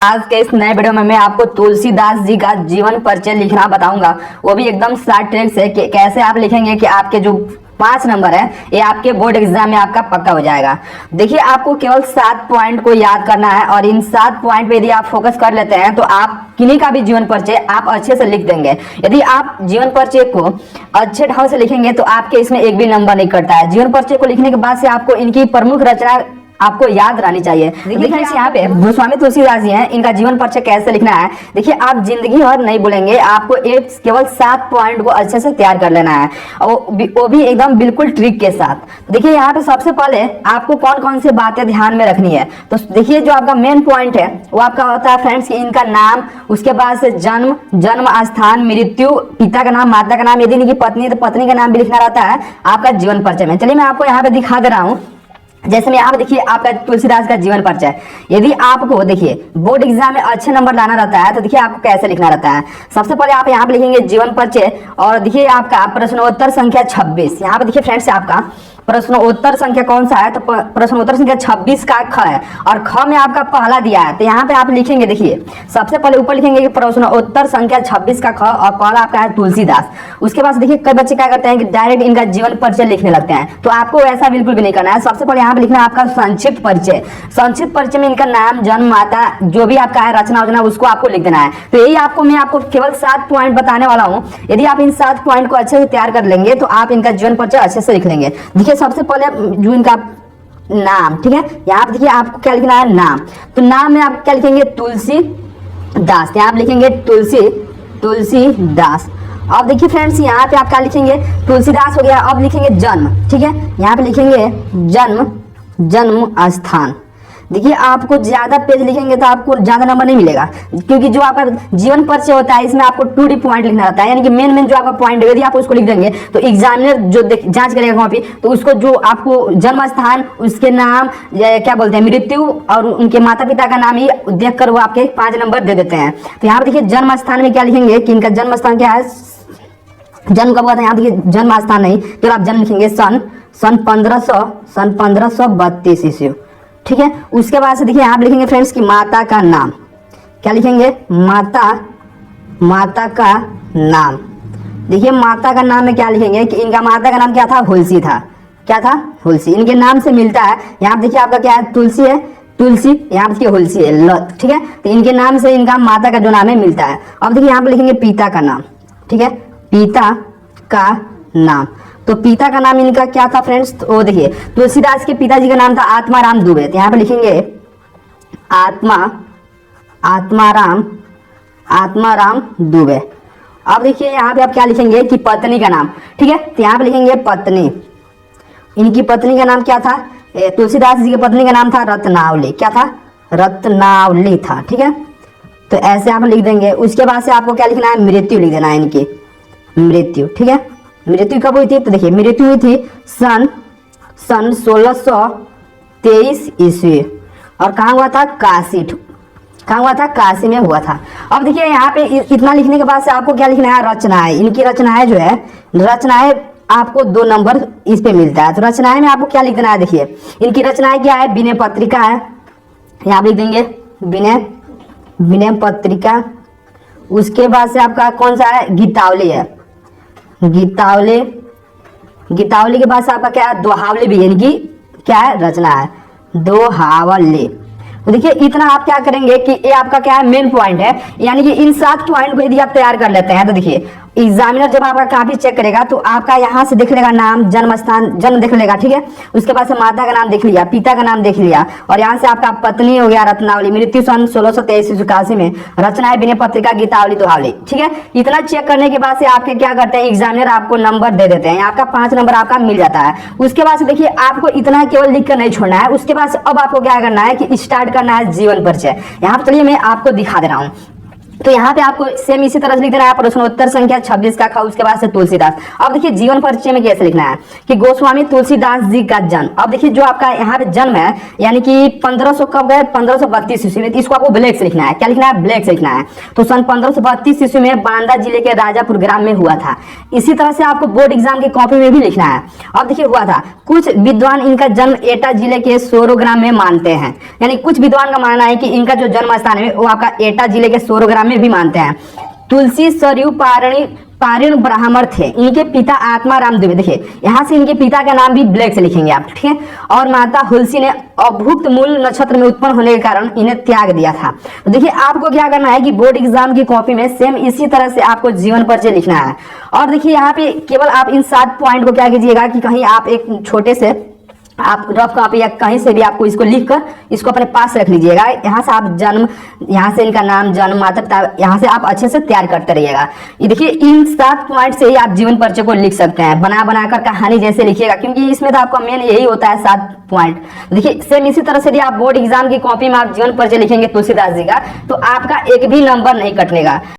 आज के इस नए वीडियो में मैं आपको तुलसीदास जी का जीवन परिचय लिखना बताऊंगा, वो भी एकदम शॉर्ट ट्रिक से कि कैसे आप लिखेंगे कि आपके जो 5 नंबर है ये आपके बोर्ड एग्जाम में आपका पक्का हो जाएगा। देखिए, आपको केवल 7 पॉइंट को याद करना है और इन 7 पॉइंट पे यदि आप फोकस कर लेते हैं तो आप किन्हीं का भी जीवन परिचय आप अच्छे से लिख देंगे। यदि आप जीवन परिचय को अच्छे ढंग से लिखेंगे तो आपके इसमें एक भी नंबर नहीं कटता है। जीवन परिचय को लिखने के बाद से आपको इनकी प्रमुख रचना आपको याद रहनी चाहिए। देखिए फ्रेंड्स, यहाँ पे गोस्वामी तुलसीदास जी हैं, इनका जीवन परिचय कैसे लिखना है। देखिए, आप जिंदगी भर नहीं बोलेंगे, आपको केवल 7 पॉइंट को अच्छे से तैयार कर लेना है, वो भी एकदम बिल्कुल ट्रिक के साथ। देखिए, यहाँ पे सबसे पहले आपको कौन कौन सी बातें ध्यान में रखनी है। तो देखिए, जो आपका मेन पॉइंट है वो आपका होता है फ्रेंड्स इनका नाम, उसके बाद से जन्म स्थान, मृत्यु, पिता का नाम, माता का नाम, यदि इनकी पत्नी है तो पत्नी का नाम भी लिखना रहता है आपका जीवन परिचय में। चलिए मैं आपको यहाँ पे दिखा दे रहा हूँ। जैसे में यहाँ पे देखिए आपका तुलसीदास का जीवन परिचय। यदि आपको देखिए बोर्ड एग्जाम में अच्छे नंबर लाना रहता है तो देखिए आपको कैसे लिखना रहता है। सबसे पहले आप यहाँ पे लिखेंगे जीवन परिचय और देखिए आपका प्रश्नोत्तर संख्या 26। यहाँ पे देखिए फ्रेंड्स आपका प्रश्नोत्तर संख्या कौन सा है, तो प्रश्नोत्तर संख्या 26 का ख है और ख में आपका पहला दिया है। तो यहाँ पे आप लिखेंगे, देखिए सबसे पहले ऊपर लिखेंगे कि प्रश्नोत्तर संख्या 26 का ख और पहला आपका है तुलसीदास। उसके बाद देखिए कई बच्चे क्या करते हैं कि डायरेक्ट इनका जीवन परिचय लिखने लगते हैं, तो आपको ऐसा बिल्कुल भी नहीं करना है। सबसे पहले यहाँ पे लिखना है आपका संक्षिप्त परिचय। संक्षिप्त परिचय में इनका नाम, जन्म, माता, जो भी आपका है रचना वचना, उसको आपको लिख देना है। तो यही मैं आपको केवल 7 पॉइंट बताने वाला हूँ। यदि आप इन 7 पॉइंट को अच्छे से तैयार कर लेंगे तो आप इनका जीवन परिचय अच्छे से लिख लेंगे। देखिए सबसे पहले जो इनका नाम, ठीक है, यहाँ पे देखिए आपको क्या लिखना है, नाम। तो नाम में आप क्या लिखेंगे, तुलसीदास। यहाँ पे लिखेंगे तुलसीदास। अब देखिए फ्रेंड्स, यहाँ पे आप क्या लिखेंगे, तुलसीदास हो गया। अब लिखेंगे जन्म, ठीक है, यहाँ पे लिखेंगे जन्म स्थान। देखिए आपको ज्यादा पेज लिखेंगे तो आपको ज्यादा नंबर नहीं मिलेगा, क्योंकि जो आपका जीवन परिचय होता है इसमें आपको 2D पॉइंट लिखना रहता है, यानी कि मेन जो आपका पॉइंट है यदि आप उसको लिख देंगे तो एग्जामिनर जो जांच करेगा कॉपी, तो उसको जो आपको जन्म स्थान, उसके नाम, क्या बोलते हैं, मृत्यु और उनके माता पिता का नाम ही देख कर वो आपके 5 नंबर दे देते हैं। तो यहाँ पर देखिए जन्म स्थान में क्या लिखेंगे कि इनका जन्म स्थान क्या है, जन्म कब हुआ था। यहाँ देखिए जन्म स्थान नहीं, तो आप जन्म लिखेंगे सन 1532 ईस्वी, ठीक है। उसके बाद से देखिए आप लिखेंगे फ्रेंड्स कि माता का नाम, क्या लिखेंगे, माता का नाम। देखिए माता का नाम में क्या लिखेंगे कि इनका माता का नाम क्या था, हुलसी था। क्या था, हुलसी। इनके नाम से मिलता है। यहाँ पे देखिए आपका क्या है, तुलसी है, तुलसी, यहाँ पे देखिए हुलसी है, लत, ठीक है। तो इनके नाम से इनका माता का जो नाम है मिलता है। अब देखिए यहाँ पे लिखेंगे पिता का नाम, ठीक है, पिता का नाम। तो पिता का नाम इनका क्या था फ्रेंड्स, तो वो देखिए तुलसीदास के पिताजी का नाम था आत्माराम दुबे। तो यहाँ पे लिखेंगे आत्माराम दुबे। अब देखिए यहाँ पे आप क्या लिखेंगे कि पत्नी का नाम, ठीक है। तो यहाँ पे लिखेंगे पत्नी। इनकी पत्नी का नाम क्या था, तुलसीदास जी की पत्नी का नाम था रत्नावली। क्या था, रत्नावली था, ठीक है। तो ऐसे आप लिख देंगे। उसके बाद से आपको क्या लिखना है, मृत्यु लिख देना है, इनकी मृत्यु, ठीक है। मृत्यु कब हुई थी, तो देखिए मृत्यु हुई थी सन 1623 ईस्वी। और कहाँ हुआ था, काशी। कहाँ हुआ था, काशी में हुआ था। अब देखिए यहाँ पे इतना लिखने के बाद से आपको क्या लिखना है, रचनाएं। इनकी रचनाएं जो है, रचनाएं आपको 2 नंबर इस पे मिलता है। तो रचनाएं में आपको क्या लिख देना है, देखिए इनकी रचनाएं क्या है, विनय पत्रिका है, यहाँ लिख देंगे विनय पत्रिका। उसके बाद से आपका कौन सा है, गीतावली है, गीतावली के बाद से आपका क्या है, दोहावली भी, यानी कि क्या है, रचना है, दोहावली। तो देखिए इतना आप क्या करेंगे कि ये आपका क्या है, मेन पॉइंट है। यानी कि इन 7 पॉइंट को यदि आप तैयार कर लेते हैं तो देखिए एग्जामिनर जब आपका कॉपी चेक करेगा तो आपका यहाँ से देख लेगा नाम, जन्म स्थान, जन्म देख लेगा, ठीक है। उसके बाद से माता का नाम देख लिया, पिता का नाम देख लिया, और यहाँ से आपका पत्नी हो गया रत्नावली, मृत्यु सन 1623 काशी में, रचना है विनय पत्रिका, गीतावली, दोहावली, ठीक है। इतना चेक करने के बाद से आपके क्या करते हैं, एग्जामिनर आपको नंबर दे देते हैं, आपका 5 नंबर आपका मिल जाता है। उसके बाद से देखिए आपको इतना केवल लिख कर नहीं छोड़ना है। उसके बाद से अब आपको क्या करना है कि स्टार्ट करना है जीवन परिचय। यहाँ पर चलिए मैं आपको दिखा दे रहा हूँ। तो यहाँ पे आपको सेम इसी तरह से लिख देना है प्रश्नोत्तर संख्या 26 का ख, उसके बाद से तुलसीदास। अब देखिए जीवन परिचय में कैसे लिखना है कि गोस्वामी तुलसीदास जी का जन्म। अब देखिए जो आपका यहाँ पे जन्म है यानी कि 1500 कब गए 1532 ईस्वी में, इसको आपको ब्लैक से लिखना है। क्या लिखना है? ब्लैक से लिखना है। तो सन 1532 ईस्वी में बांदा जिले के राजापुर ग्राम में हुआ था। इसी तरह से आपको बोर्ड एग्जाम की कॉपी में भी लिखना है। अब देखिए हुआ था, कुछ विद्वान इनका जन्म एटा जिले के सोरो ग्राम में मानते हैं, यानी कुछ विद्वान का मानना है कि इनका जो जन्म स्थान है वो आपका एटा जिले के सोरो ग्राम में भी मानते हैं। तुलसी सरयू पारिण ब्राह्मण थे, इनके पिता आत्माराम दुबे। देखिए यहाँ से इनके पिता का नाम भी ब्लैक से लिखेंगे आप, ठीक है। और माता हुलसी ने अभुक्त मूल नक्षत्र में उत्पन्न होने के कारण इन्हें त्याग दिया था। तो देखिए आपको क्या करना है कि बोर्ड एग्जाम की कॉपी में सेम इसी तरह से आपको जीवन परिचय लिखना है। और देखिए यहाँ पे केवल आप इन 7 पॉइंट को क्या कीजिएगा कि कहीं आप एक छोटे से आप रफ कॉपी या कहीं से भी आपको इसको लिखकर इसको अपने पास रख लीजिएगा। यहाँ से आप जन्म, यहाँ से इनका नाम, जन्म, माता पिता, यहाँ से आप अच्छे से तैयार करते रहिएगा। ये देखिए इन 7 पॉइंट से ही आप जीवन परिचय को लिख सकते हैं, बना बनाकर कहानी जैसे लिखिएगा, क्योंकि इसमें तो आपका मेन यही होता है 7 पॉइंट। देखिए सेम इसी तरह से यदि आप बोर्ड एग्जाम की कॉपी में आप जीवन परिचय लिखेंगे तुलसीदास जी का, तो आपका एक भी नंबर नहीं कटनेगा।